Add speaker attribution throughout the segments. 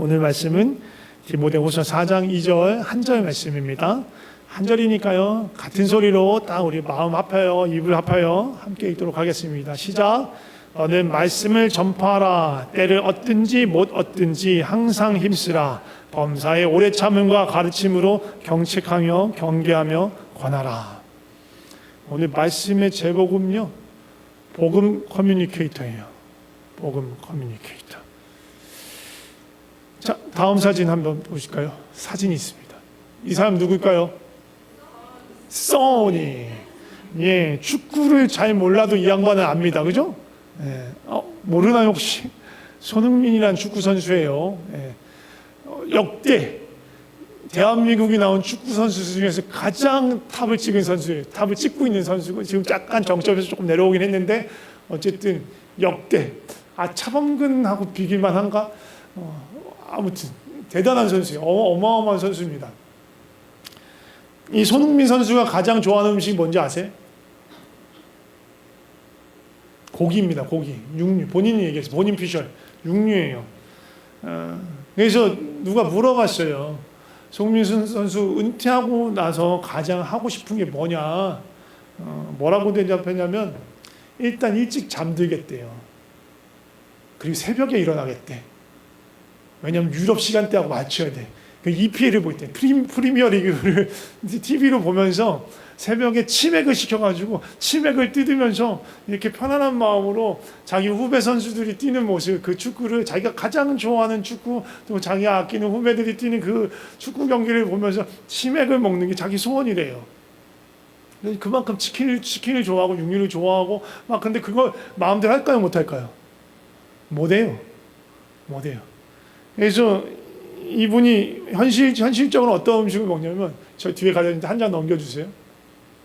Speaker 1: 오늘 말씀은 디모데후서 4장 2절 한 절 말씀입니다. 한 절이니까요, 같은 소리로 딱 우리 마음 합하여 입을 합하여 함께 읽도록 하겠습니다. 시작. 너는 말씀을 전파하라. 때를 얻든지 못 얻든지 항상 힘쓰라. 범사의 오래 참음과 가르침으로 경책하며 경계하며 권하라. 오늘 말씀의 제목은요, 복음 커뮤니케이터예요. 복음 커뮤니케이터. 자, 다음 사진 한번 보실까요? 사진이 있습니다. 이 사람 누굴까요? 써니. 예, 축구를 잘 몰라도 이 양반은 압니다. 그죠? 예, 모르나요 혹시? 손흥민이라는 축구 선수예요. 예, 역대 대한민국이 나온 축구 선수 중에서 가장 탑을 찍은 선수예요. 탑을 찍고 있는 선수고, 지금 약간 정점에서 조금 내려오긴 했는데 어쨌든 역대 차범근하고 비길만 한가? 아무튼 대단한 선수예요. 어마어마한 선수입니다. 이 손흥민 선수가 가장 좋아하는 음식이 뭔지 아세요? 고기입니다. 고기, 육류. 본인이 얘기했어요. 본인 피셜 육류예요. 그래서 누가 물어봤어요. 손흥민 선수 은퇴하고 나서 가장 하고 싶은 게 뭐냐? 뭐라고 대답했냐면 일단 일찍 잠들겠대요. 그리고 새벽에 일어나겠대. 왜냐하면 유럽 시간대하고 맞춰야 돼. EPL을 볼 때 프리미어 리그를 TV로 보면서 새벽에 치맥을 시켜가지고 치맥을 뜯으면서 이렇게 편안한 마음으로 자기 후배 선수들이 뛰는 모습, 그 축구를 자기가 가장 좋아하는 축구, 또 자기가 아끼는 후배들이 뛰는 그 축구 경기를 보면서 치맥을 먹는 게 자기 소원이래요. 그만큼 치킨을 좋아하고 육류를 좋아하고 막, 근데 그걸 마음대로 할까요, 못 할까요? 못해요. 그래서 이분이 현실적으로 어떤 음식을 먹냐면, 저 뒤에 가려는데 한 잔 넘겨주세요.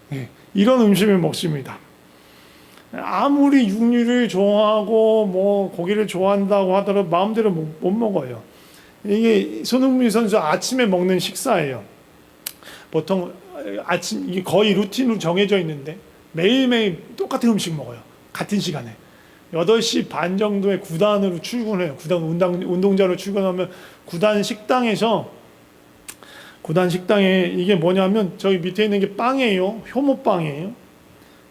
Speaker 1: 네, 이런 음식을 먹습니다. 아무리 육류를 좋아하고 뭐 고기를 좋아한다고 하더라도 마음대로 못 먹어요. 이게 손흥민 선수 아침에 먹는 식사예요. 보통 아침, 이게 거의 루틴으로 정해져 있는데 매일매일 똑같은 음식 먹어요. 같은 시간에 8시 반 정도에 구단으로 출근해요. 구단 운동장으로 출근하면 구단 식당에 이게 뭐냐면 저기 밑에 있는 게 빵이에요. 효모빵이에요.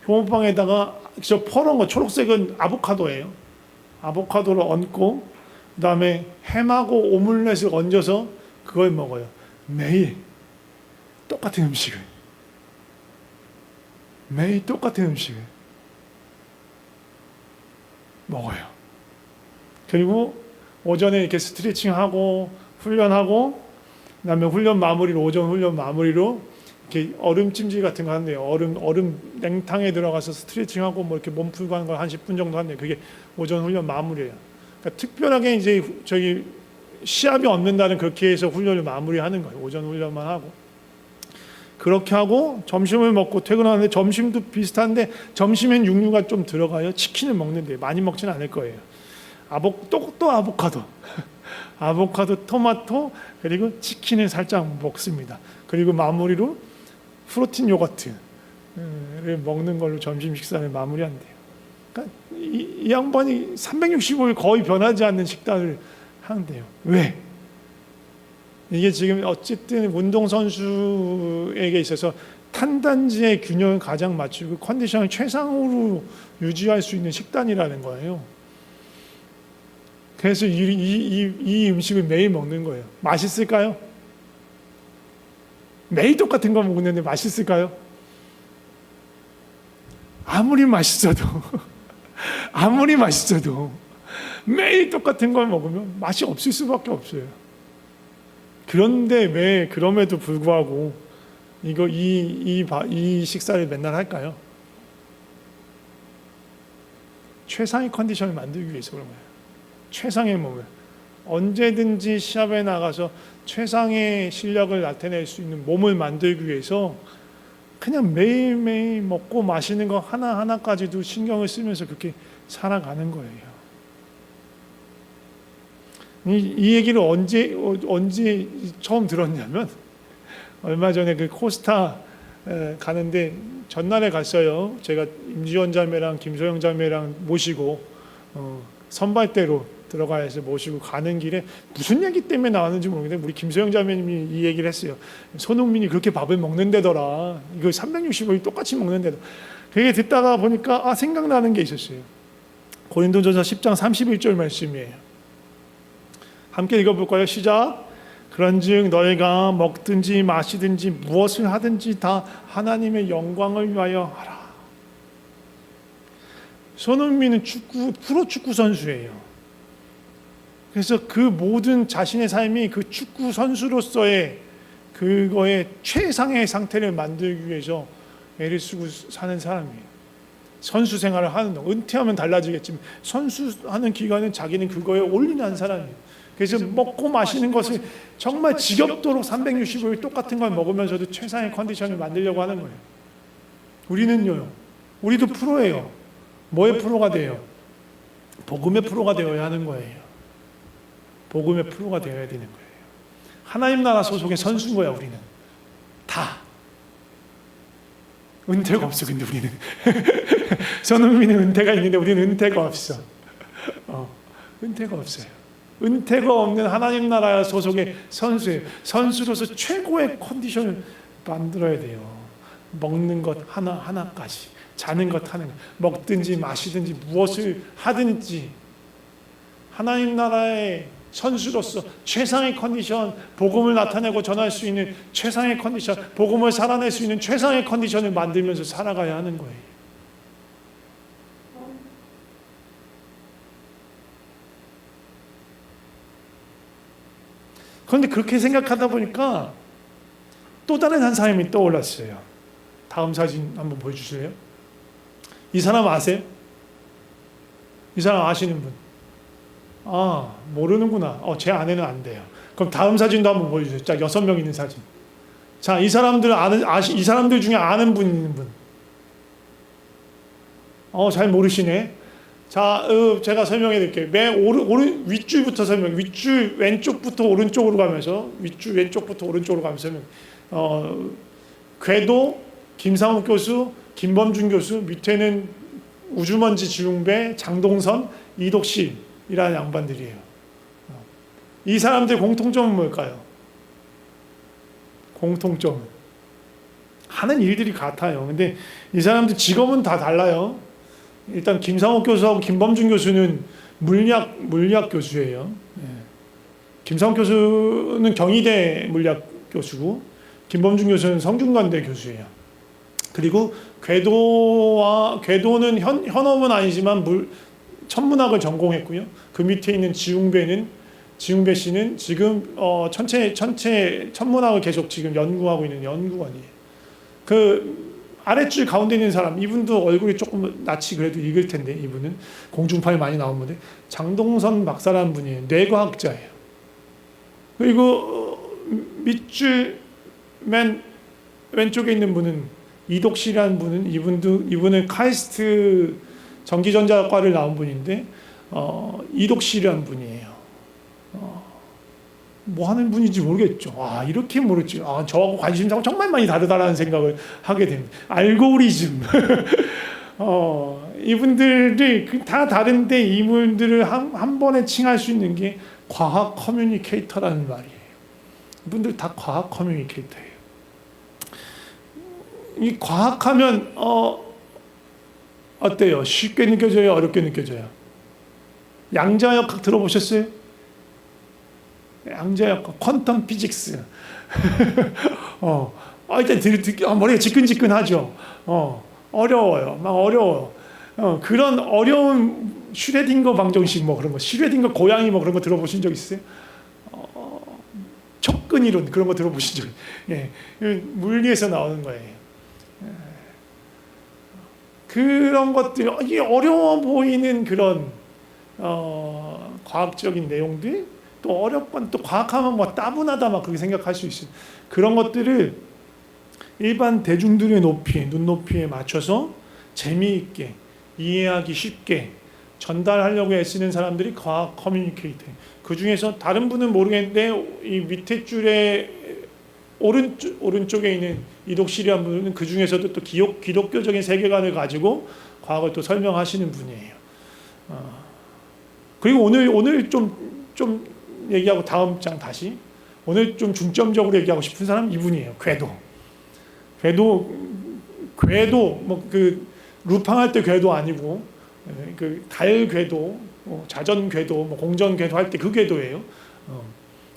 Speaker 1: 효모빵에다가 저 퍼런 거 초록색은 아보카도예요. 아보카도를 얹고 그다음에 햄하고 오믈렛을 얹어서 그걸 먹어요. 매일 똑같은 음식을. 먹어요. 그리고 오전에 이렇게 스트레칭하고 훈련하고, 그다음에 오전 훈련 마무리로 이렇게 얼음 찜질 같은 거 한대요. 얼음 냉탕에 들어가서 스트레칭하고 뭐 이렇게 몸 풀고 하는 걸 한 10분 정도 한대요. 그게 오전 훈련 마무리예요. 그러니까 특별하게 이제 저기 시합이 없는 날은 그렇게 해서 훈련을 마무리하는 거예요. 오전 훈련만 하고. 그렇게 하고 점심을 먹고 퇴근하는데, 점심도 비슷한데 점심엔 육류가 좀 들어가요. 치킨을 먹는데 많이 먹지는 않을 거예요. 또 아보카도 아보카도, 토마토, 그리고 치킨을 살짝 먹습니다. 그리고 마무리로 프로틴 요거트를 먹는 걸로 점심 식사를 마무리한대요. 그러니까 이 양반이 365일 거의 변하지 않는 식단을 하는데요. 왜? 이게 지금 어쨌든 운동선수에게 있어서 탄단지의 균형을 가장 맞추고 컨디션을 최상으로 유지할 수 있는 식단이라는 거예요. 그래서 이 음식을 매일 먹는 거예요. 맛있을까요? 매일 똑같은 거 먹는데 맛있을까요? 아무리 맛있어도 매일 똑같은 걸 먹으면 맛이 없을 수밖에 없어요. 그런데 왜 그럼에도 불구하고 이 식사를 맨날 할까요? 최상의 컨디션을 만들기 위해서 그런 거예요. 최상의 몸을. 언제든지 시합에 나가서 최상의 실력을 나타낼 수 있는 몸을 만들기 위해서 그냥 매일매일 먹고 마시는 거 하나하나까지도 신경을 쓰면서 그렇게 살아가는 거예요. 이 얘기를 언제 처음 들었냐면, 얼마 전에 그 코스타 가는데 전날에 갔어요. 제가 임지원 자매랑 김소영 자매랑 모시고 선발대로 들어가서 모시고 가는 길에 무슨 얘기 때문에 나왔는지 모르겠는데 우리 김소영 자매님이 이 얘기를 했어요. 손흥민이 그렇게 밥을 먹는데더라. 이거 365일 똑같이 먹는데도. 그게 듣다가 보니까 생각나는 게 있었어요. 고린도전서 10장 31절 말씀이에요. 함께 읽어볼까요? 시작. 그런즉 너희가 먹든지 마시든지 무엇을 하든지 다 하나님의 영광을 위하여 하라. 손흥민은 프로 축구 선수예요. 그래서 그 모든 자신의 삶이 그 축구 선수로서의 그거의 최상의 상태를 만들기 위해서 애를 쓰고 사는 사람이에요. 선수 생활을 하는 동 은퇴하면 달라지겠지만 선수하는 기간은 자기는 그거에 올인한 사람이에요. 그래서 먹고 마시는 것을 정말 지겹도록 365일 똑같은 걸 먹으면서도 최상의 컨디션을 만들려고 하는 거예요. 우리는요, 우리도 프로예요. 뭐의 프로가 돼요? 복음의 프로가 되어야 하는 거예요. 복음의 프로가 되어야 되는 거예요. 하나님 나라 소속의 선수인 거야. 우리는 다 은퇴가 없어. 근데 우리는 손흥민은 은퇴가 있는데 우리는 은퇴가 없어. 은퇴가 없어요. 은퇴가 없는 하나님 나라 소속의 선수예요. 선수로서 최고의 컨디션을 만들어야 돼요. 먹는 것 하나하나까지, 자는 것 하나, 먹든지 마시든지 무엇을 하든지 하나님 나라의 선수로서 최상의 컨디션, 복음을 나타내고 전할 수 있는 최상의 컨디션, 복음을 살아낼 수 있는 최상의 컨디션을 만들면서 살아가야 하는 거예요. 그런데 그렇게 생각하다 보니까 또 다른 한 사람이 떠올랐어요. 다음 사진 한번 보여주실래요? 이 사람 아세요? 이 사람 아시는 분? 모르는구나. 제 아내는 안 돼요. 그럼 다음 사진도 한번 보여주세요. 자, 6명 있는 사진. 자, 이 사람들 이 사람들 중에 아는 분 있는 분? 잘 모르시네. 자, 제가 설명해 드릴게요. 맨 윗줄부터 설명. 윗줄 왼쪽부터 오른쪽으로 가면서 윗줄 왼쪽부터 오른쪽으로 가면서 궤도 김상욱 교수, 김범준 교수, 밑에는 우주먼지 지웅배, 장동선, 이독실이라는 양반들이에요. 이 사람들 공통점은 뭘까요? 공통점 하는 일들이 같아요. 근데 이 사람들 직업은 다 달라요. 일단 김상욱 교수하고 김범준 교수는 물리학 교수예요. 김상욱 교수는 경희대 물리학 교수고 김범준 교수는 성균관대 교수예요. 그리고 궤도는 현업은 아니지만 천문학을 전공했고요. 그 밑에 있는 지웅배 씨는 지금 전체 천문학을 계속 지금 연구하고 있는 연구원이에요. 그 아랫줄 가운데 있는 사람, 이분도 얼굴이 조금 낯이 그래도 익을 텐데, 이분은 공중파에 많이 나온 분인데 장동선 박사라는 분이에요. 뇌과학자예요. 그리고 밑줄 맨 왼쪽에 있는 분은 이독실이라는 분은 이분은 카이스트 전기전자과를 나온 분인데 이독실이라는 분이에요. 뭐 하는 분인지 모르겠죠. 이렇게 모르지. 저하고 관심사가 정말 많이 다르다라는 생각을 하게 됩니다. 알고리즘. 이분들이 다 다른데 이분들을 한 번에 칭할 수 있는 게 과학 커뮤니케이터라는 말이에요. 이분들 다 과학 커뮤니케이터예요. 이 과학하면 어때요? 쉽게 느껴져요? 어렵게 느껴져요? 양자역학 들어보셨어요? 양자역학, 퀀텀 피직스. 일단 머리가 지끈지끈하죠. 어려워요. 막 어려워요. 그런 어려운 슈레딩거 방정식 뭐 그런 거, 슈레딩거 고양이 뭐 그런 거 들어보신 적 있어요? 촉근 이론 그런 거 들어보신 적? 물리에서 나오는 거예요. 그런 것들, 이게 어려워 보이는 그런 과학적인 내용들, 또 어렵건 또 과학하면 뭐 따분하다 막 그렇게 생각할 수 있어요. 그런 것들을 일반 대중들의 눈높이에 맞춰서 재미있게 이해하기 쉽게 전달하려고 애쓰는 사람들이 과학 커뮤니케이터예요. 그 중에서 다른 분은 모르겠는데 이 밑에 줄에 오른쪽에 있는 이독실이라는 분은 그 중에서도 또 기독교적인 세계관을 가지고 과학을 또 설명하시는 분이에요. 그리고 오늘 좀 얘기하고 다음 장 다시 오늘 좀 중점적으로 얘기하고 싶은 사람 이분이에요. 궤도 뭐 그 루팡할 때 궤도 아니고 그 달 궤도, 자전 궤도, 뭐 공전 궤도 할 때 그 궤도예요.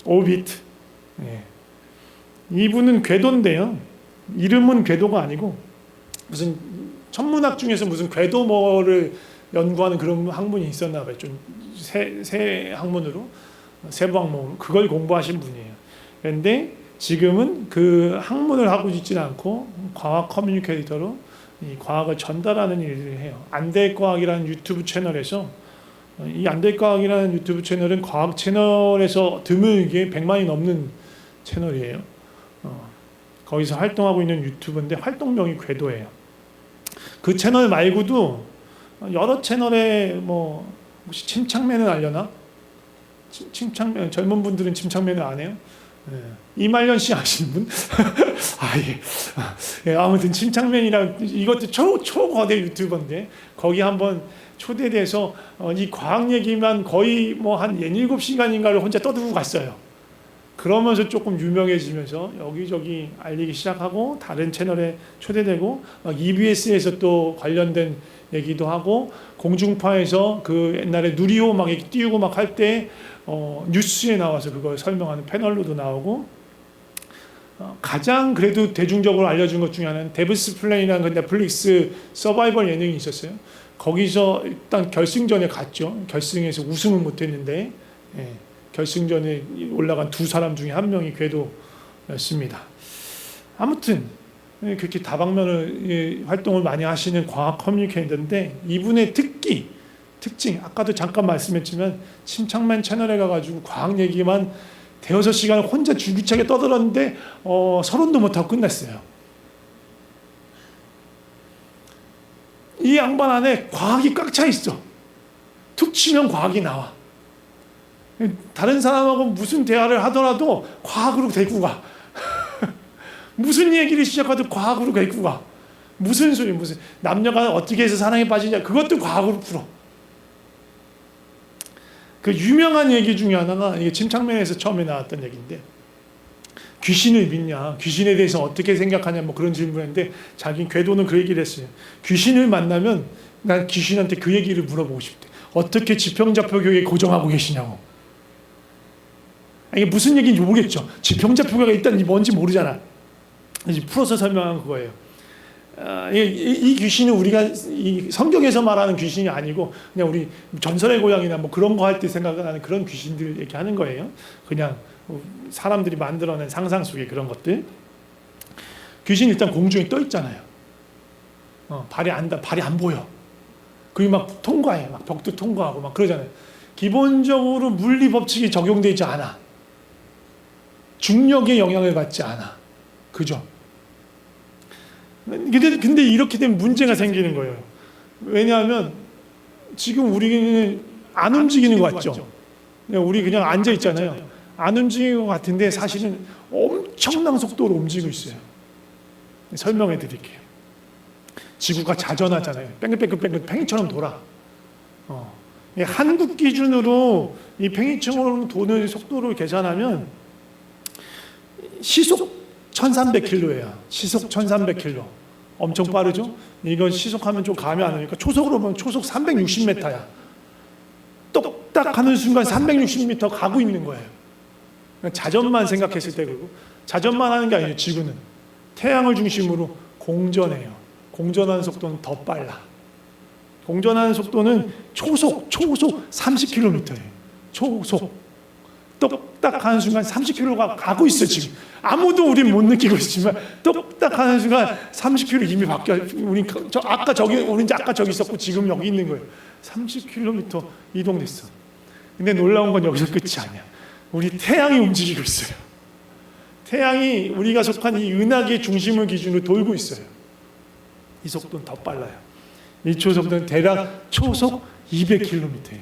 Speaker 1: 오비트. 예. 이분은 궤도인데요. 이름은 궤도가 아니고 무슨 천문학 중에서 무슨 궤도 뭐를 연구하는 그런 학문이 있었나 봐요. 좀 새 학문으로 세부 학문 그걸 공부하신 분이에요. 그런데 지금은 그 학문을 하고 있지는 않고 과학 커뮤니케이터로 이 과학을 전달하는 일을 해요. 안될과학이라는 유튜브 채널에서 이 안될과학이라는 유튜브 채널은 과학 채널에서 드물게 100만이 넘는 채널이에요. 거기서 활동하고 있는 유튜브인데 활동명이 궤도예요. 그 채널 말고도 여러 채널에 뭐 혹시 침착맨은 알려나? 침착맨 젊은 분들은 침착맨을 안 해요. 이말년 씨 아시는 분? 예. 아무튼 침착맨이랑 이것도 초거대 유튜버인데 거기 한번 초대돼서 이 과학 얘기만 거의 뭐 한 7시간인가를 혼자 떠들고 갔어요. 그러면서 조금 유명해지면서 여기저기 알리기 시작하고 다른 채널에 초대되고 막 EBS에서 또 관련된 얘기도 하고 공중파에서 그 옛날에 누리호 막 띄우고 막 할 때 뉴스에 나와서 그걸 설명하는 패널로도 나오고 가장 그래도 대중적으로 알려준 것 중에 하나는 데브스 플레이라는 그 넷플릭스 서바이벌 예능이 있었어요. 거기서 일단 결승전에 갔죠. 결승에서 우승은 못했는데 결승전에 올라간 두 사람 중에 한 명이 궤도였습니다. 아무튼 그렇게 다방면을 활동을 많이 하시는 과학 커뮤니케이터인데 이분의 특징 아까도 잠깐 말씀했지만 침착맨 채널에 가가지고 과학 얘기만 대여섯 시간을 혼자 줄기차게 떠들었는데 서론도 못하고 끝냈어요. 이 양반 안에 과학이 꽉 차 있어. 툭 치면 과학이 나와. 다른 사람하고 무슨 대화를 하더라도 과학으로 데리고 가. 무슨 얘기를 시작해도 과학으로 데리고 가. 무슨 남녀가 어떻게 해서 사랑에 빠지냐 그것도 과학으로 풀어. 그 유명한 얘기 중에 하나가 이게 침착맨에서 처음에 나왔던 얘기인데 귀신을 믿냐 귀신에 대해서 어떻게 생각하냐 뭐 그런 질문했는데 자기 궤도는 그 얘기를 했어요. 귀신을 만나면 난 귀신한테 그 얘기를 물어보고 싶대. 어떻게 지평자표 교회에 고정하고 계시냐고. 이게 무슨 얘기인지 모르겠죠. 지평자표가 일단 뭔지 모르잖아. 이제 풀어서 설명한 그거예요. 이 귀신은 우리가 이 성경에서 말하는 귀신이 아니고 그냥 우리 전설의 고향이나 뭐 그런 거 할 때 생각하는 그런 귀신들 얘기하는 거예요. 그냥 사람들이 만들어낸 상상 속의 그런 것들. 귀신 일단 공중에 떠 있잖아요. 발이 안 보여. 그게 막 통과해. 막 벽도 통과하고 막 그러잖아요. 기본적으로 물리 법칙이 적용되지 않아. 중력의 영향을 받지 않아. 그죠? 근데 이렇게 되면 문제가 생기는 거예요. 왜냐하면 지금 우리는 안 움직이는 것 같죠? 우리 그냥 앉아 있잖아요. 안 움직이는 것 같은데 사실은 엄청난 속도로 움직이고 있어요. 설명해 드릴게요. 지구가 자전하잖아요. 뺑글뺑글 팽이처럼 돌아. 한국 기준으로 이 팽이처럼 도는 속도를 계산하면 시속 1300km예요. 시속 1300km. 엄청 빠르죠? 이건 시속하면 좀 감이 안 오니까 초속으로 보면 초속 360m야. 똑딱 하는 순간 360m 가고 있는 거예요. 자전만 생각했을 때 그리고 자전만 하는 게 아니에요. 지구는 태양을 중심으로 공전해요. 공전하는 속도는 더 빨라. 공전하는 속도는 초속 30km예요. 초속 똑딱 하는 순간 30km가 가고 있어. 지금 아무도 우린 못 느끼고 있지만 똑딱 하는 순간 30km 이미 바뀌어. 우리 아까 저기 있었고 지금 여기 있는 거예요. 30km 이동됐어. 근데 놀라운 건 여기서 끝이 아니야. 우리 태양이 움직이고 있어요. 태양이 우리가 속한 이 은하계 중심을 기준으로 돌고 있어요. 이 속도는 더 빨라요. 이 초속도는 대략 초속 200km예요.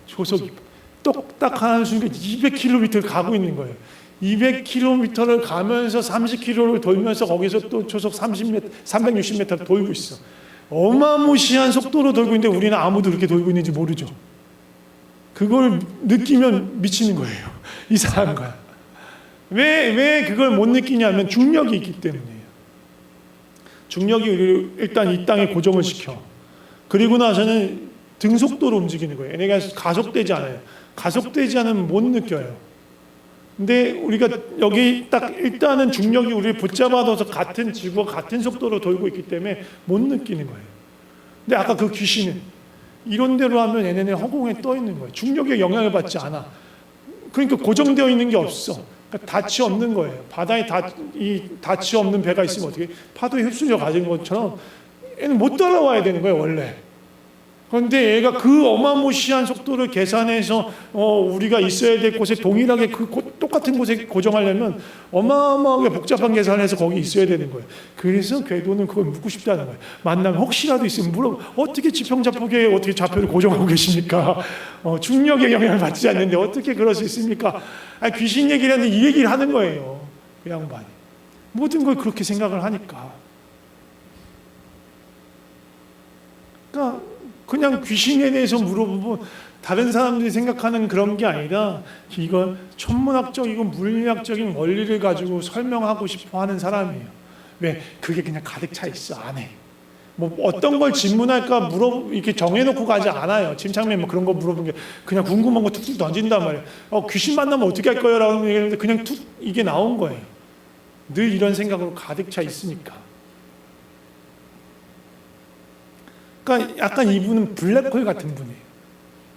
Speaker 1: 초속 똑딱 하는 순간 200km를 가고 있는 거예요. 200km를 가면서 30km를 돌면서 거기서 또 초속 30m, 360m를 돌고 있어. 어마무시한 속도로 돌고 있는데 우리는 아무도 그렇게 돌고 있는지 모르죠. 그걸 느끼면 미치는 거예요. 이상한 거야. 왜 그걸 못 느끼냐면 중력이 있기 때문이에요. 중력이 우리를 일단 이 땅에 고정을 시켜. 그리고 나서는 등속도로 움직이는 거예요. 얘네가 가속되지 않아요. 가속되지 않으면 못 느껴요. 근데 우리가 여기 딱 일단은 중력이 우리를 붙잡아둬서 같은 지구와 같은 속도로 돌고 있기 때문에 못 느끼는 거예요. 근데 아까 그 귀신은 이런 대로 하면 얘네는 허공에 떠 있는 거예요. 중력에 영향을 받지 않아. 그러니까 고정되어 있는 게 없어. 그러니까 닻이 없는 거예요. 바다에 닻이 없는 배가 있으면 어떻게 파도에 휩쓸려 가는 것처럼 얘는 못 따라와야 되는 거예요, 원래. 그런데 얘가 그 어마무시한 속도를 계산해서 우리가 있어야 될 곳에 동일하게 똑같은 곳에 고정하려면 어마어마하게 복잡한 계산을 해서 거기 있어야 되는 거예요. 그래서 궤도는 그걸 묻고 싶다는 거예요. 만나면 혹시라도 있으면 물어 어떻게 지평자폭에 어떻게 좌표를 고정하고 계십니까? 중력의 영향을 받지 않는데 어떻게 그럴 수 있습니까? 아니, 귀신 얘기를 하는데 이 얘기를 하는 거예요. 그 양반이. 모든 걸 그렇게 생각을 하니까. 그러니까 그냥 귀신에 대해서 물어보면 다른 사람들이 생각하는 그런 게 아니라 이건 천문학적이고 물리학적인 원리를 가지고 설명하고 싶어 하는 사람이에요. 왜? 그게 그냥 가득 차 있어, 안에. 뭐 어떤 걸 질문할까 이렇게 정해놓고 가지 않아요. 침착맨 뭐 그런 거 물어본 게 그냥 궁금한 거 툭툭 던진단 말이에요. 귀신 만나면 어떻게 할 거예요? 라고 얘기했는데 그냥 툭 이게 나온 거예요. 늘 이런 생각으로 가득 차 있으니까. 그러니까 약간 이분은 블랙홀 같은 분이에요.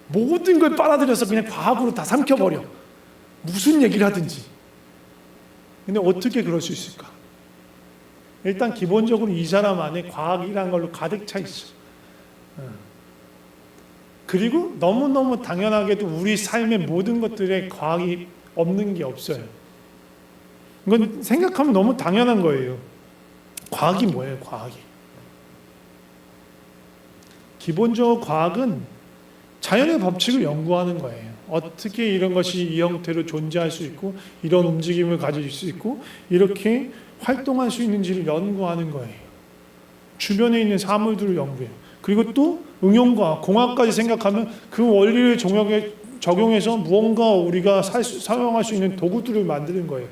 Speaker 1: 모든 걸 빨아들여서 그냥 과학으로 다 삼켜버려. 무슨 얘기를 하든지. 근데 어떻게 그럴 수 있을까? 일단 기본적으로 이 사람 안에 과학이라는 걸로 가득 차 있어. 그리고 너무너무 당연하게도 우리 삶의 모든 것들에 과학이 없는 게 없어요. 이건 생각하면 너무 당연한 거예요. 과학이 뭐예요, 과학이? 기본적으로 과학은 자연의 법칙을 연구하는 거예요. 어떻게 이런 것이 이 형태로 존재할 수 있고 이런 움직임을 가질 수 있고 이렇게 활동할 수 있는지를 연구하는 거예요. 주변에 있는 사물들을 연구해요. 그리고 또 응용과학, 공학까지 생각하면 그 원리를 적용해서 무언가 우리가 사용할 수 있는 도구들을 만드는 거예요.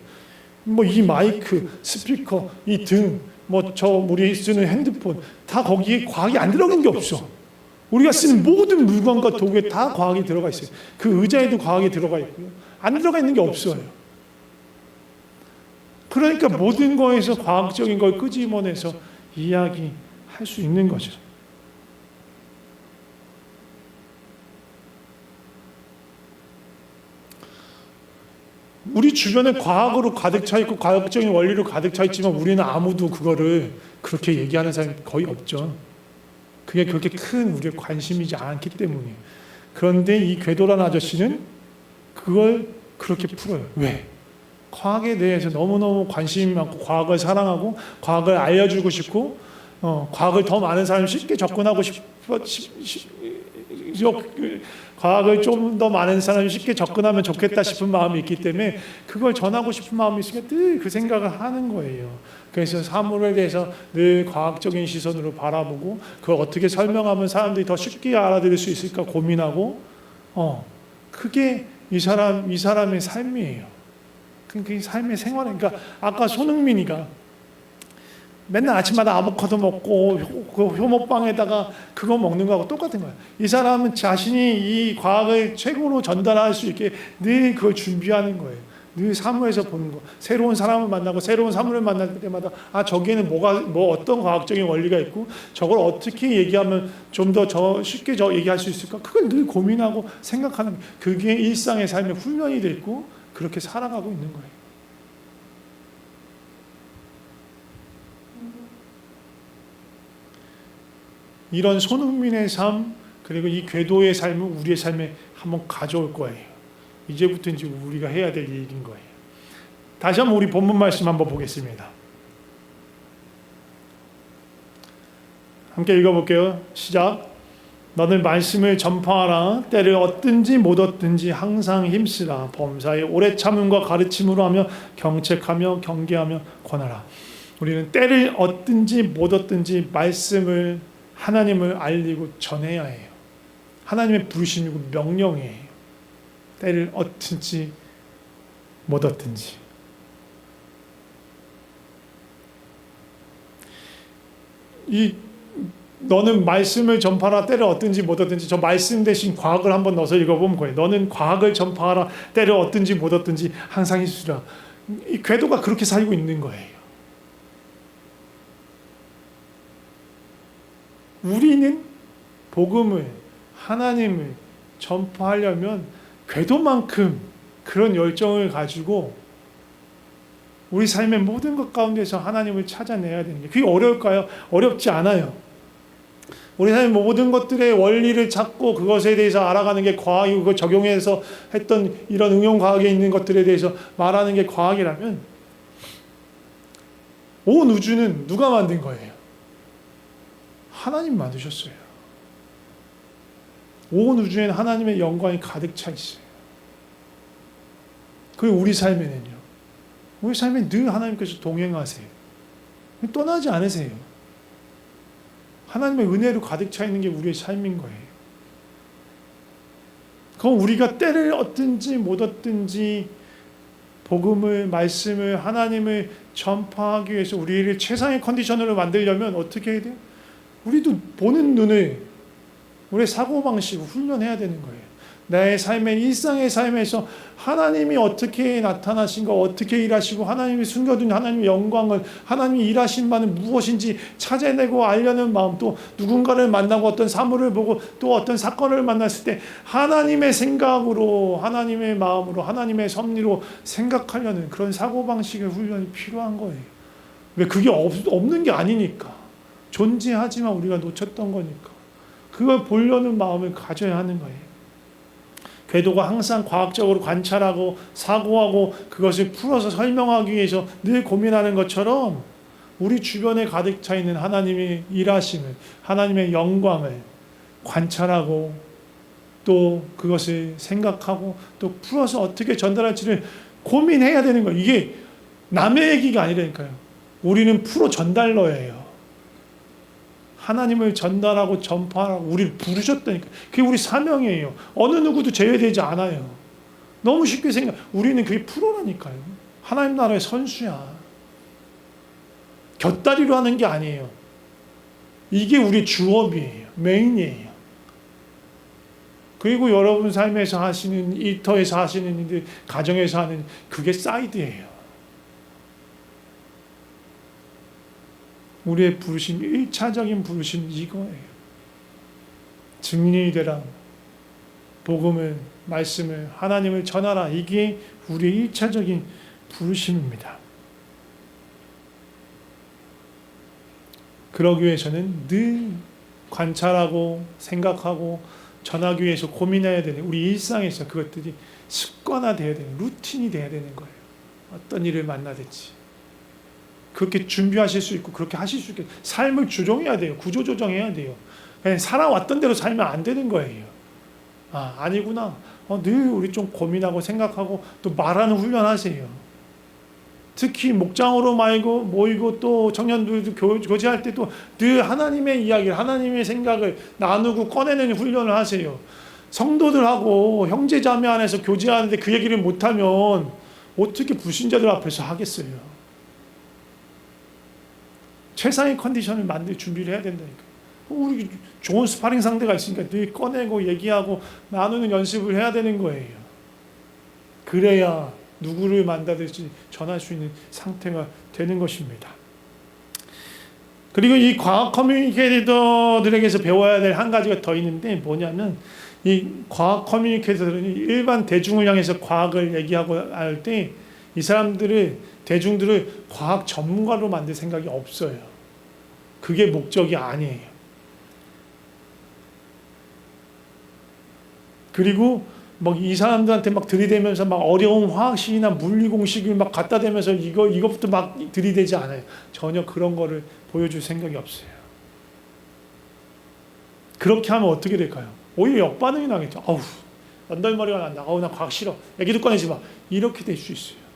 Speaker 1: 뭐 이 마이크, 스피커, 이 등, 우리 쓰는 핸드폰 다 거기에 과학이 안 들어간 게 없어. 우리가 쓰는 모든 물건과 도구에 다 과학이 들어가 있어요. 그 의자에도 과학이 들어가 있고요. 안 들어가 있는 게 없어요. 그러니까 모든 거에서 과학적인 걸 끄집어내서 이야기할 수 있는 거죠. 우리 주변에 과학으로 가득 차 있고 과학적인 원리로 가득 차 있지만 우리는 아무도 그거를 그렇게 얘기하는 사람이 거의 없죠. 그게 그렇게 큰 우리의 관심이지 않기 때문이에요. 그런데 이 궤도란 아저씨는 그걸 그렇게 풀어요. 왜? 과학에 대해서 너무너무 관심이 많고 과학을 사랑하고 과학을 알려주고 싶고 과학을 더 많은 사람이 쉽게 접근하고 과학을 좀 더 많은 사람이 쉽게 접근하면 좋겠다 싶은 마음이 있기 때문에 그걸 전하고 싶은 마음이 있으니까 늘 그 생각을 하는 거예요. 그래서 사물에 대해서 늘 과학적인 시선으로 바라보고 그걸 어떻게 설명하면 사람들이 더 쉽게 알아들을 수 있을까 고민하고 그게 이 사람의 삶이에요. 그게 삶의 생활이니까 아까 손흥민이가 맨날 아침마다 아보카도 먹고 그 효모빵에다가 그거 먹는 거하고 똑같은 거예요. 이 사람은 자신이 이 과학을 최고로 전달할 수 있게 늘 그걸 준비하는 거예요. 늘 사무에서 보는 거. 새로운 사람을 만나고 새로운 사물을 만날 때마다 저기에는 어떤 과학적인 원리가 있고 저걸 어떻게 얘기하면 좀 더 쉽게 얘기할 수 있을까? 그걸 늘 고민하고 생각하는 거예요. 그게 일상의 삶의 훈련이 돼 있고 그렇게 살아가고 있는 거예요. 이런 손흥민의 삶 그리고 이 궤도의 삶을 우리의 삶에 한번 가져올 거예요. 이제부터 이제 우리가 해야 될 일인 거예요. 다시 한번 우리 본문 말씀 한번 보겠습니다. 함께 읽어볼게요. 시작. 너는 말씀을 전파하라. 때를 얻든지 못 얻든지 항상 힘쓰라. 범사에 오래 참음과 가르침으로 하며 경책하며 경계하며 권하라. 우리는 때를 얻든지 못 얻든지 말씀을 하나님을 알리고 전해야 해요. 하나님의 부르심이고 명령이에요. 때를 얻든지 못 얻든지. 너는 말씀을 전파하라 때를 얻든지 못 얻든지. 저 말씀 대신 과학을 한번 넣어서 읽어보면 거예요. 너는 과학을 전파하라 때를 얻든지 못 얻든지 항상 있으라. 이 궤도가 그렇게 살고 있는 거예요. 우리는 복음을, 하나님을 전파하려면 궤도만큼 그런 열정을 가지고 우리 삶의 모든 것 가운데서 하나님을 찾아내야 되는 게, 그게 어려울까요? 어렵지 않아요. 우리 삶의 모든 것들의 원리를 찾고 그것에 대해서 알아가는 게 과학이고, 그걸 적용해서 했던 이런 응용과학에 있는 것들에 대해서 말하는 게 과학이라면, 온 우주는 누가 만든 거예요? 하나님 만드셨어요. 온 우주에는 하나님의 영광이 가득 차 있어요. 그리고 우리 삶에는요, 우리 삶에 늘 하나님께서 동행하세요. 떠나지 않으세요. 하나님의 은혜로 가득 차 있는 게 우리의 삶인 거예요. 그건 우리가 때를 얻든지 못 얻든지 복음을, 말씀을, 하나님을 전파하기 위해서 우리를 최상의 컨디션으로 만들려면 어떻게 해야 돼요? 우리도 보는 눈을, 우리의 사고방식을 훈련해야 되는 거예요. 나의 삶의, 일상의 삶에서 하나님이 어떻게 나타나신 거, 어떻게 일하시고, 하나님이 숨겨둔 하나님의 영광을, 하나님이 일하신 바는 무엇인지 찾아내고 알려는 마음, 또 누군가를 만나고 어떤 사물을 보고 또 어떤 사건을 만났을 때 하나님의 생각으로, 하나님의 마음으로, 하나님의 섭리로 생각하려는 그런 사고방식의 훈련이 필요한 거예요. 왜? 그게 없는 게 아니니까. 존재하지만 우리가 놓쳤던 거니까. 그걸 보려는 마음을 가져야 하는 거예요. 궤도가 항상 과학적으로 관찰하고 사고하고 그것을 풀어서 설명하기 위해서 늘 고민하는 것처럼, 우리 주변에 가득 차 있는 하나님의 일하심을, 하나님의 영광을 관찰하고 또 그것을 생각하고 또 풀어서 어떻게 전달할지를 고민해야 되는 거예요. 이게 남의 얘기가 아니라니까요. 우리는 프로 전달러예요. 하나님을 전달하고 전파하라고 우리를 부르셨다니까. 그게 우리 사명이에요. 어느 누구도 제외되지 않아요. 너무 쉽게 우리는 그게 프로라니까요. 하나님 나라의 선수야. 곁다리로 하는 게 아니에요. 이게 우리 주업이에요. 메인이에요. 그리고 여러분 삶에서 하시는, 일터에서 하시는 일들, 가정에서 하는, 그게 사이드예요. 우리의 부르심, 1차적인 부르심 이거예요. 증인이 되라. 복음을, 말씀을, 하나님을 전하라. 이게 우리의 1차적인 부르심입니다. 그러기 위해서는 늘 관찰하고 생각하고 전하기 위해서 고민해야 되는, 우리 일상에서 그것들이 습관화되어야 되는, 루틴이 되어야 되는 거예요. 어떤 일을 만나든지 그렇게 준비하실 수 있고 그렇게 하실 수 있게 삶을 조정해야 돼요. 구조조정해야 돼요. 그냥 살아왔던 대로 살면 안 되는 거예요. 아니구나. 늘 우리 좀 고민하고 생각하고 또 말하는 훈련하세요. 특히 목장으로 모이고 또 청년들도 교제할 때도 늘 하나님의 이야기를, 하나님의 생각을 나누고 꺼내는 훈련을 하세요. 성도들하고 형제자매 안에서 교제하는데 그 얘기를 못하면 어떻게 불신자들 앞에서 하겠어요. 최상의 컨디션을 만들 준비를 해야 된다니까. 우리 좋은 스파링 상대가 있으니까 늘 꺼내고 얘기하고 나누는 연습을 해야 되는 거예요. 그래야 누구를 만나든지 전할 수 있는 상태가 되는 것입니다. 그리고 이 과학 커뮤니케이터들에게서 배워야 될 한 가지가 더 있는데, 뭐냐면 이 과학 커뮤니케이터들은 일반 대중을 향해서 과학을 얘기하고 할 때 이 대중들을 과학 전문가로 만들 생각이 없어요. 그게 목적이 아니에요. 그리고 이 사람들한테 막 들이대면서 막 어려운 화학식이나 물리 공식을 막 갖다 대면서 이것부터 막 들이대지 않아요. 전혀 그런 거를 보여줄 생각이 없어요. 그렇게 하면 어떻게 될까요? 오히려 역반응이 나겠죠. 연달머리가 난다. 나 과학 싫어. 얘기도 꺼내지 마. 이렇게 될 수 있어요.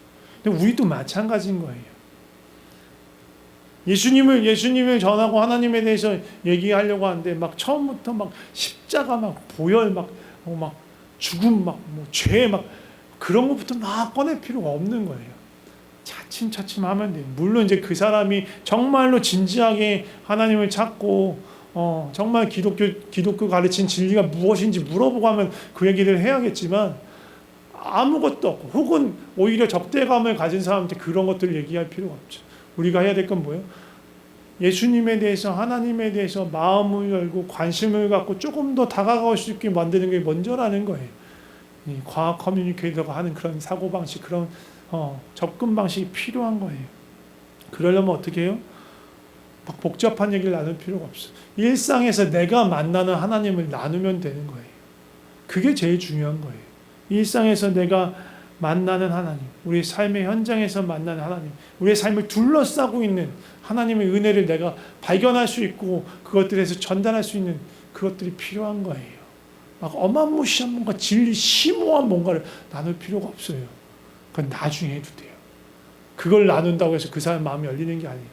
Speaker 1: 근데 우리도 마찬가지인 거예요. 예수님을 전하고 하나님에 대해서 얘기하려고 하는데 막 처음부터 막 십자가 막 보혈 막 죽음 막 뭐 죄 막 그런 것부터 막 꺼낼 필요가 없는 거예요. 차츰차츰 하면 돼요. 물론 이제 그 사람이 정말로 진지하게 하나님을 찾고 정말 기독교 가르친 진리가 무엇인지 물어보고 하면 그 얘기를 해야겠지만 아무것도 없고 혹은 오히려 적대감을 가진 사람한테 그런 것들을 얘기할 필요가 없죠. 우리가 해야 될 건 뭐예요? 예수님에 대해서 하나님에 대해서 마음을 열고 관심을 갖고 조금 더 다가갈 수 있게 만드는 게 먼저라는 거예요. 이 과학 커뮤니케이터가 하는 그런 사고방식, 그런 접근 방식이 필요한 거예요. 그러려면 어떻게 해요? 막 복잡한 얘기를 나눌 필요가 없어요. 일상에서 내가 만나는 하나님을 나누면 되는 거예요. 그게 제일 중요한 거예요. 일상에서 내가 만나는 하나님, 우리 삶의 현장에서 만나는 하나님, 우리의 삶을 둘러싸고 있는 하나님의 은혜를 내가 발견할 수 있고 그것들에서 전달할 수 있는 그것들이 필요한 거예요. 막 어마무시한 뭔가 진리 심오한 뭔가를 나눌 필요가 없어요. 그건 나중에 해도 돼요. 그걸 나눈다고 해서 그 사람 마음이 열리는 게 아니에요.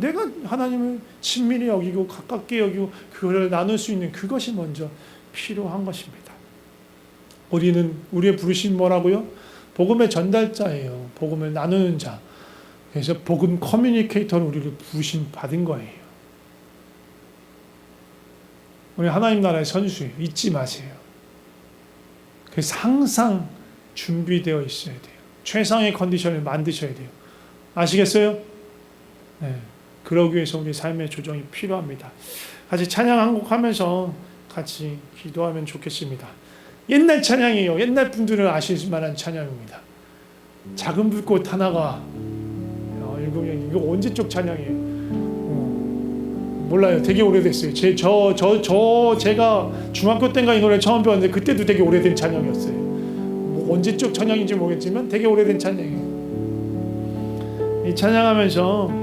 Speaker 1: 내가 하나님을 친밀히 여기고 가깝게 여기고 그거를 나눌 수 있는 그것이 먼저 필요한 것입니다. 우리의 부르심 뭐라고요? 복음의 전달자예요. 복음을 나누는 자. 그래서 복음 커뮤니케이터로 우리를 부르심 받은 거예요. 우리 하나님 나라의 선수예요. 잊지 마세요. 그래서 항상 준비되어 있어야 돼요. 최상의 컨디션을 만드셔야 돼요. 아시겠어요? 네. 그러기 위해서 우리 삶의 조정이 필요합니다. 같이 찬양 한 곡 하면서 같이 기도하면 좋겠습니다. 옛날 찬양이에요. 옛날 분들은 아실 만한 찬양입니다. 작은 불꽃 하나가 이거 언제적 찬양이에요? 몰라요. 되게 오래됐어요. 제가 중학교 때인가 이 노래 처음 배웠는데 그때도 되게 오래된 찬양이었어요. 뭐 언제적 찬양인지 모르겠지만 되게 오래된 찬양이에요. 이 찬양하면서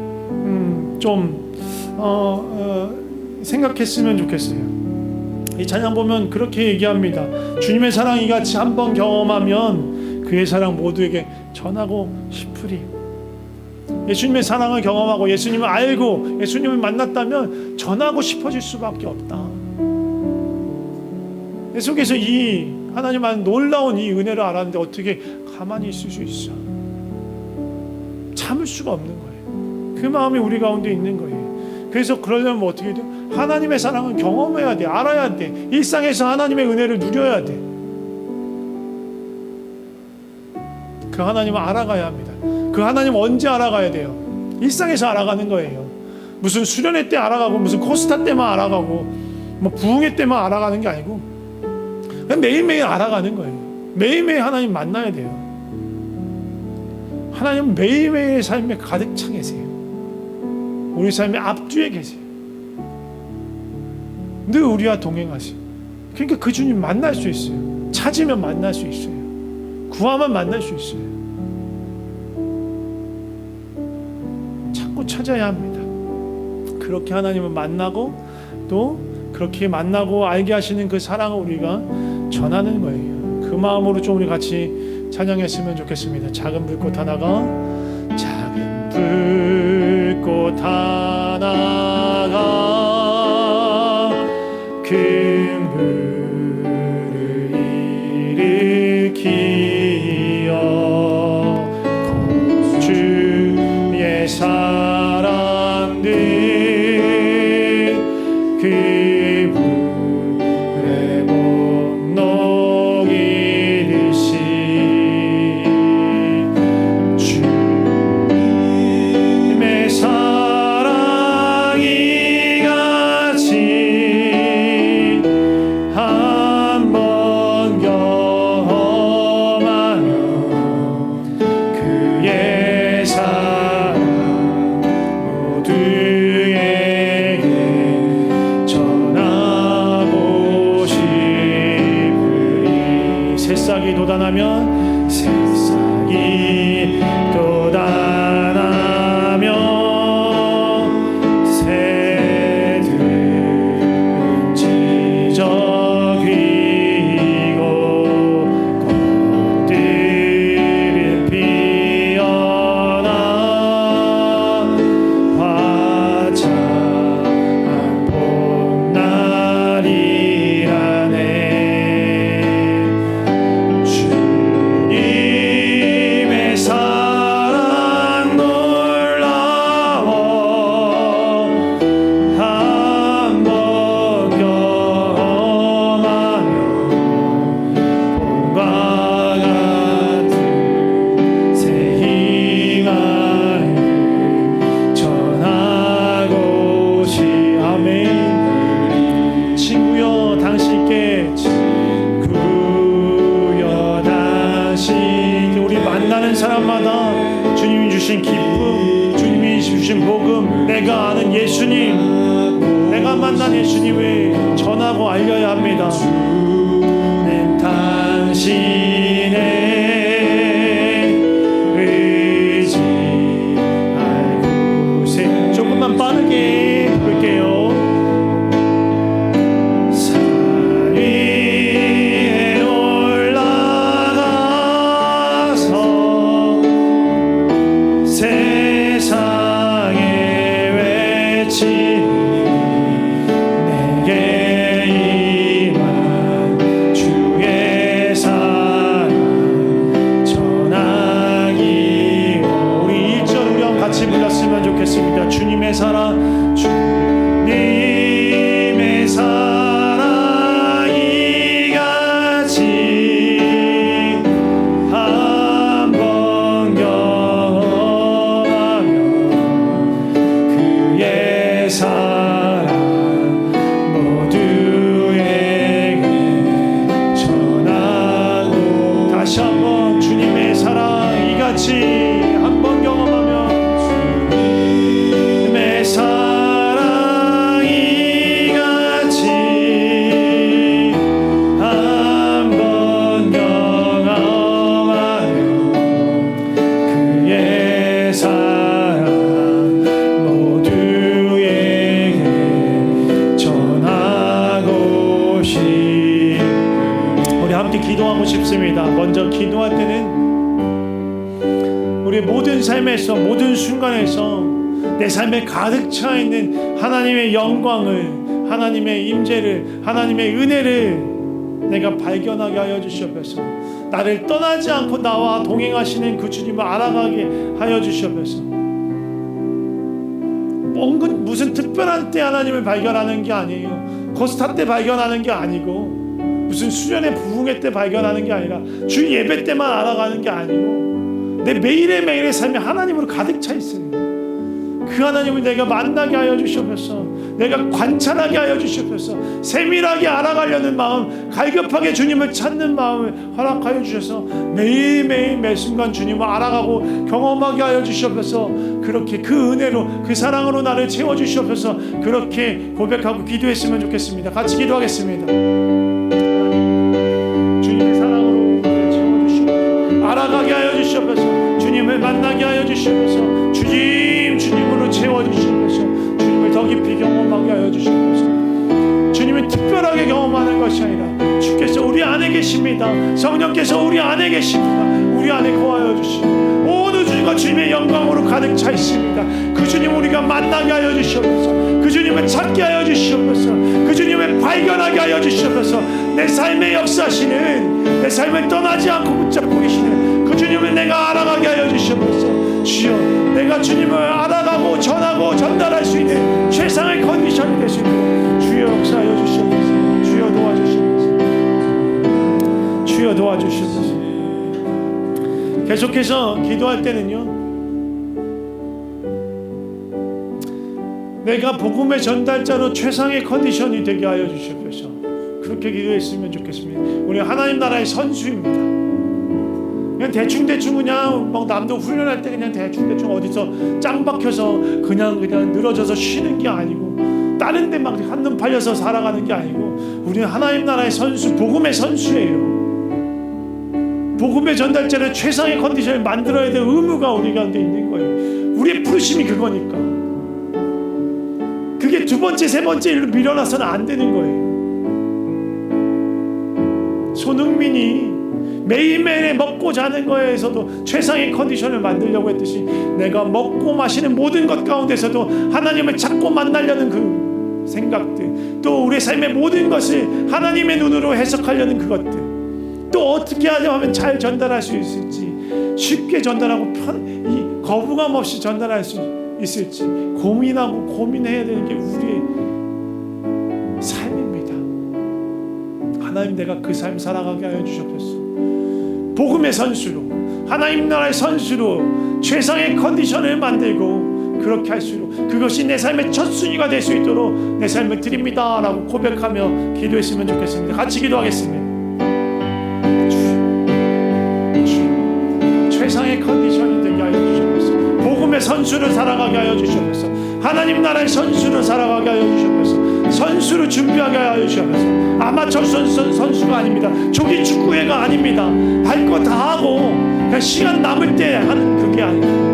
Speaker 1: 생각했으면 좋겠어요. 이 찬양 보면 그렇게 얘기합니다. 주님의 사랑 이같이 한번 경험하면 그의 사랑 모두에게 전하고 싶으리. 예수님의 사랑을 경험하고 예수님을 알고 예수님을 만났다면 전하고 싶어질 수밖에 없다. 내 속에서 이 하나님 안 놀라운 이 은혜를 알았는데 어떻게 가만히 있을 수 있어? 참을 수가 없는 거예요. 그 마음이 우리 가운데 있는 거예요. 그래서 그러려면 뭐 어떻게 돼요? 하나님의 사랑을 경험해야 돼. 알아야 돼. 일상에서 하나님의 은혜를 누려야 돼. 그 하나님을 알아가야 합니다. 그 하나님 언제 알아가야 돼요? 일상에서 알아가는 거예요. 무슨 수련회 때 알아가고 무슨 코스타 때만 알아가고 뭐 부흥회 때만 알아가는 게 아니고 그냥 매일매일 알아가는 거예요. 매일매일 하나님 만나야 돼요. 하나님은 매일매일 삶에 가득 차 계세요. 우리 삶의 앞뒤에 계세요. 늘 우리와 동행하세요. 그러니까 그 주님 만날 수 있어요. 찾으면 만날 수 있어요. 구하면 만날 수 있어요. 찾고 찾아야 합니다. 그렇게 하나님을 만나고 또 그렇게 만나고 알게 하시는 그 사랑을 우리가 전하는 거예요. 그 마음으로 좀 우리 같이 찬양했으면 좋겠습니다. 작은 불꽃 하나가 작은 불꽃 하나가 큰 불을 일으키어 곧 주의 사랑들 그 불에 못 녹이듯이 주님의 사랑이 같이 한번 경험하면 그의 사랑 모두에게 전하고 싶으리. 새싹이 돋아나면 새싹이 돋아나면 새들은 지저귀고 꽃들은 피어나 화창한 봄날이라네. 사람마다 주님이 주신 기쁨, 주님이 주신 복음, 내가 아는 예수님, 내가 만난 예수님을 전하고 알려야 합니다. 당신의 의지 알고세. 조금만 빠르게 볼게요. 산 위에 올라가서 세상에 외치니 내게 임한 주의 사랑 전하기. 우리 1절 우리 한번 같이 불렀으면 좋겠습니다. 주님의 사랑, 주님의 사랑이 같이 한번 경험하며 그의 사랑 모두에게 전하고. 다시 한번 주님의 사랑 이같이 한번 경험하며 주님의 사랑이 같이 한번 경험하며 그의 사랑 모두에게 전하고 싶. 우리 함께 기도하고 싶습니다. 먼저 기도할 때는 우리 모든 삶에서, 모든 순간에서 내 삶에 가득 차 있는 하나님의 영광을, 하나님의 임재를, 하나님의 은혜를 내가 발견하게 하여 주시옵소서. 나를 떠나지 않고 나와 동행하시는 그 주님을 알아가게 하여 주시옵소서. 무슨 특별한 때 하나님을 발견하는 게 아니에요. 고스타 때 발견하는 게 아니고, 무슨 수련의 부흥회 때 발견하는 게 아니라, 주 예배 때만 알아가는 게 아니고, 내 매일의 매일의 삶이 하나님으로 가득 차 있어요. 그 하나님을 내가 만나게 하여 주시옵소서. 내가 관찰하게 하여 주시옵소서. 세밀하게 알아가려는 마음, 갈급하게 주님을 찾는 마음을 허락하여 주셔서 매일매일 매순간 주님을 알아가고 경험하게 하여 주시옵소서. 그렇게 그 은혜로, 그 사랑으로 나를 채워 주시옵소서. 그렇게 고백하고 기도했으면 좋겠습니다. 같이 기도하겠습니다. 주님의 사랑으로 나를 채워 주시옵소서. 알아가게 하여 주시옵소서. 주님을 만나게 하여 주시옵소서. 주님으로 채워주시옵소서. 주님을 더 깊이 경험하게 하여 주시옵소서. 주님을 특별하게 경험하는 것이 아니라 주께서 우리 안에 계십니다. 성령께서 우리 안에 계십니다. 우리 안에 거하여 주시고 온 우주가 주님의 영광으로 가득 차 있습니다. 그 주님 우리가 만나게 하여 주시옵소서. 그 주님을 찾게 하여 주시옵소서. 그 주님을 발견하게 하여 주시옵소서. 내 삶에 역사하시는, 내 삶을 떠나지 않고 붙잡고 계시는 그 주님을 내가 알아가게 하여 주시옵소서. 주여, 내가 주님을 알아가고 전하고 전달할 수 있는 최상의 컨디션이 될 수 있도록 주여 역사하여 주시옵소서. 주여 도와주시옵소서. 주여 도와주시옵소서. 계속해서 기도할 때는요, 내가 복음의 전달자로 최상의 컨디션이 되게 하여 주시옵소서. 그렇게 기도했으면 좋겠습니다. 우리 하나님 나라의 선수입니다. 그냥 대충 그냥 막 남도 훈련할 때 그냥 대충 어디서 짱 박혀서 그냥 늘어져서 쉬는 게 아니고, 다른 데 막 한눈 팔려서 살아가는 게 아니고, 우리는 하나님 나라의 선수, 복음의 선수예요. 복음의 전달자를 최상의 컨디션을 만들어야 될 의무가 우리 가운데 있는 거예요. 우리의 부르심이 그거니까. 그게 두 번째, 세 번째 일로 밀어놔서는 안 되는 거예요. 손흥민이 매일매일 먹고 자는 거에서도 최상의 컨디션을 만들려고 했듯이, 내가 먹고 마시는 모든 것 가운데서도 하나님을 찾고 만나려는 그 생각들, 또 우리의 삶의 모든 것을 하나님의 눈으로 해석하려는 그것들, 또 어떻게 하면 잘 전달할 수 있을지, 쉽게 전달하고 거부감 없이 전달할 수 있을지 고민하고 고민해야 되는 게 우리의 삶입니다. 하나님, 내가 그 삶 살아가게 하여 주셨겠소. 복음의 선수로, 하나님 나라의 선수로 최상의 컨디션을 만들고, 그렇게 할수록 그것이 내 삶의 첫 순위가 될 수 있도록 내 삶을 드립니다 라고 고백하며 기도했으면 좋겠습니다. 같이 기도하겠습니다. 최상의 컨디션 선수를 살아가게 하여 주시옵소서. 하나님 나라의 선수를 살아가게 하여 주시옵소서. 선수를 준비하게 하여 주시옵소서. 아마추어 선수가 아닙니다. 조기 축구회가 아닙니다. 할 거 다 하고 그냥 시간 남을 때 하는 그게 아닙니다.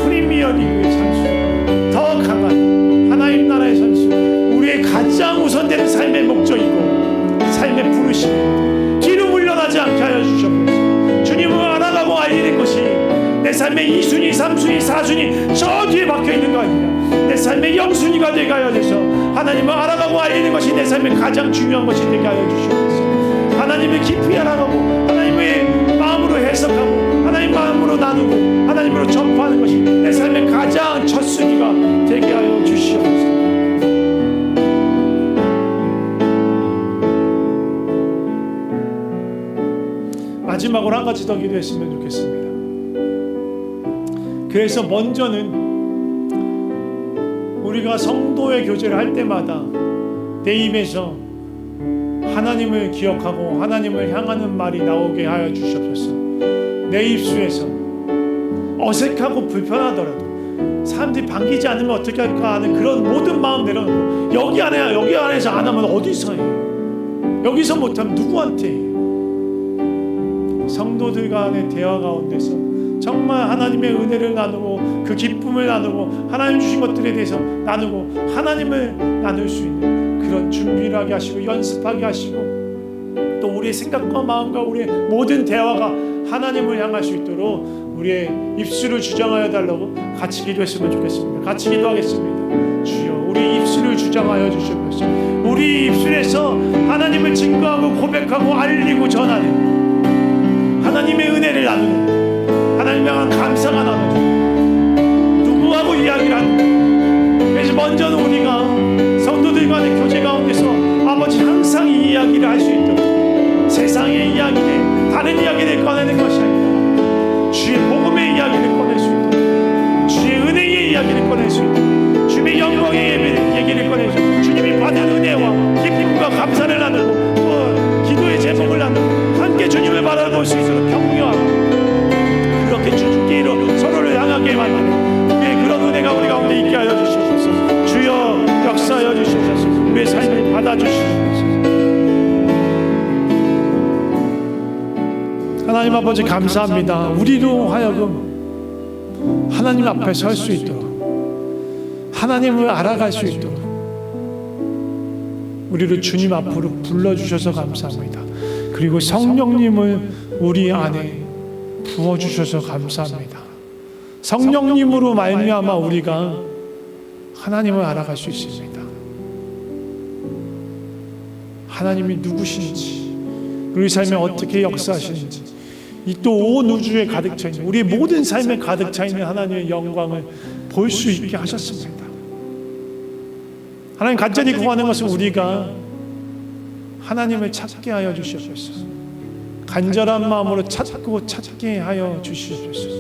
Speaker 1: 프리미어리그의 선수, 더 강한 하나님 나라의 선수, 우리의 가장 우선되는 삶의 목적이고 삶의 부르심, 뒤로 물러나지 않게 하여 주시옵소서. 주님을 알아가고 알리는 것이 내 삶의 2순위, 3순위, 4순위 저 뒤에 박혀있는 거 아니냐. 내 삶의 0순위가 되게 하여 주셔서 하나님을 알아가고 알리는 것이 내 삶의 가장 중요한 것이 되게 하여 주시옵소서. 하나님을 깊이 알아가고 하나님의 마음으로 해석하고 하나님 마음으로 나누고 하나님으로 전파하는 것이 내 삶의 가장 첫 순위가 되게 하여 주시옵소서. 마지막으로 한 가지 더 기도했으면 좋겠습니다. 그래서 먼저는 우리가 성도의 교제를 할 때마다 내 입에서 하나님을 기억하고 하나님을 향하는 말이 나오게 하여 주시옵소서. 내 입술에서 어색하고 불편하더라도 사람들이 반기지 않으면 어떻게 할까 하는 그런 모든 마음 내려놓고 여기 안에서 안 하면 어디서 해? 여기서 못하면 누구한테 해? 성도들 간의 대화 가운데서 정말 하나님의 은혜를 나누고 그 기쁨을 나누고 하나님 주신 것들에 대해서 나누고 하나님을 나눌 수 있는 그런 준비를 하게 하시고 연습하게 하시고 또 우리의 생각과 마음과 우리의 모든 대화가 하나님을 향할 수 있도록 우리의 입술을 주장하여 달라고 같이 기도했으면 좋겠습니다. 같이 기도하겠습니다. 주여, 우리 입술을 주장하여 주시옵소서. 우리 입술에서 하나님을 증거하고 고백하고 알리고 전하는 하나님의 은혜를 나누는 하나님 향한 감사가 나누는 누구하고 이야기를 하는. 그래서 먼저는 우리가 성도들 간의 교제 가운데서 아버지 항상 이 이야기를 할 수 있도록 세상의 이야기들 다른 이야기를 꺼내는 것이 아니라 주의 복음의 이야기를 꺼낼 수 있도록 주의 은혜의 이야기를 꺼낼 수 있도록 주님의 영광의 얘기를 꺼낼 수 있도록 주님이 받은 은혜와 기쁨과 감사를 나누고 또 기도의 제목을 나누고 함께 주님을 바라볼 수 있도록 격려하고 그렇게 주님께로 서로를 향하게 만드는 그런 은혜가 우리 가운데 있게 하여 주시옵소서. 주여 역사하여 주시옵소서. 우리의 삶을 받아주시옵소서. 하나님 아버지 감사합니다. 우리로 하여금 하나님 앞에 설 수 있도록 하나님을 알아갈 수 있도록 우리를 주님 앞으로 불러주셔서 감사합니다. 그리고 성령님을 우리 안에 부어주셔서 감사합니다. 성령님으로 말미암아 우리가 하나님을 알아갈 수 있습니다. 하나님이 누구신지 우리 삶에 어떻게 역사하시는지 이 또 온 우주에 가득 차 있는 우리의 모든 삶에 가득 차 있는 하나님의 영광을 볼 수 있게 하셨습니다. 하나님 간절히 구하는 것은 우리가 하나님을 찾게 하여 주시옵소서. 간절한 마음으로 찾고 찾게 하여 주시옵소서.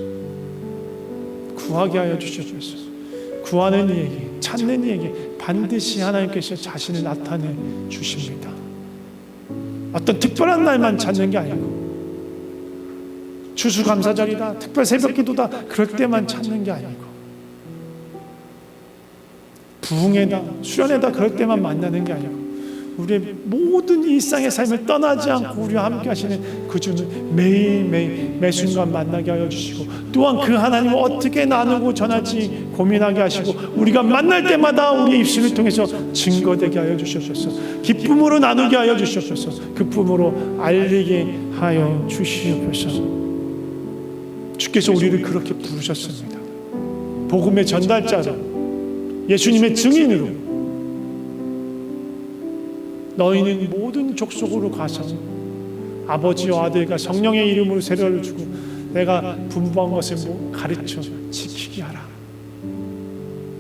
Speaker 1: 구하게 하여 주시옵소서. 구하는 이에게 찾는 이에게 반드시 하나님께서 자신을 나타내 주십니다. 어떤 특별한 날만 찾는 게 아니고 추수감사절이다 특별 새벽기도다 그럴 때만 찾는 게 아니고 부흥회다 수련회다 그럴 때만 만나는 게 아니고 우리의 모든 일상의 삶을 떠나지 않고 우리와 함께 하시는 그 주는 매일매일 매순간 만나게 하여 주시고 또한 그 하나님을 어떻게 나누고 전할지 고민하게 하시고 우리가 만날 때마다 우리의 입술을 통해서 증거되게 하여 주시옵소서. 기쁨으로 나누게 하여 주시옵소서. 기쁨으로 알리게 하여 주시옵소서. 주께서 우리를 그렇게 부르셨습니다. 복음의 전달자로 예수님의 증인으로 너희는 모든 족속으로 가서 아버지와 아들과 성령의 이름으로 세례를 주고 내가 분부한 것을 가르쳐 지키게 하라.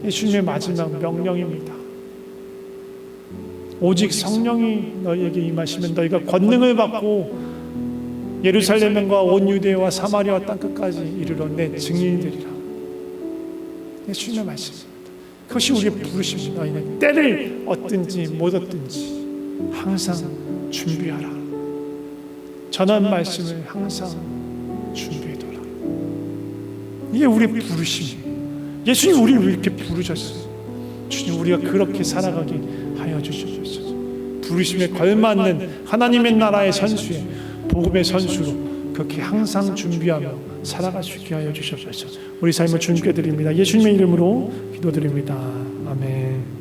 Speaker 1: 예수님의 마지막 명령입니다. 오직 성령이 너희에게 임하시면 너희가 권능을 받고 예루살렘과 온 유대와 사마리아 땅끝까지 이르러 내 증인들이라. 예수님의 말씀입니다. 그것이 우리의 부르심입니다. 너희는 때를 얻든지 못 얻든지 항상 준비하라. 전한 말씀을 항상 준비해둬라. 이게 우리의 부르심. 예수님 우리를 이렇게 부르셨어요. 주님, 우리가 그렇게 살아가게 하여 주시옵소서. 부르심에 걸맞는 하나님의 나라의 선수에 복음의 선수로 그렇게 항상 준비하며 살아갈 수 있게 하여 주시옵소서. 우리 삶을 주님께 드립니다. 예수님의 이름으로 기도드립니다. 아멘.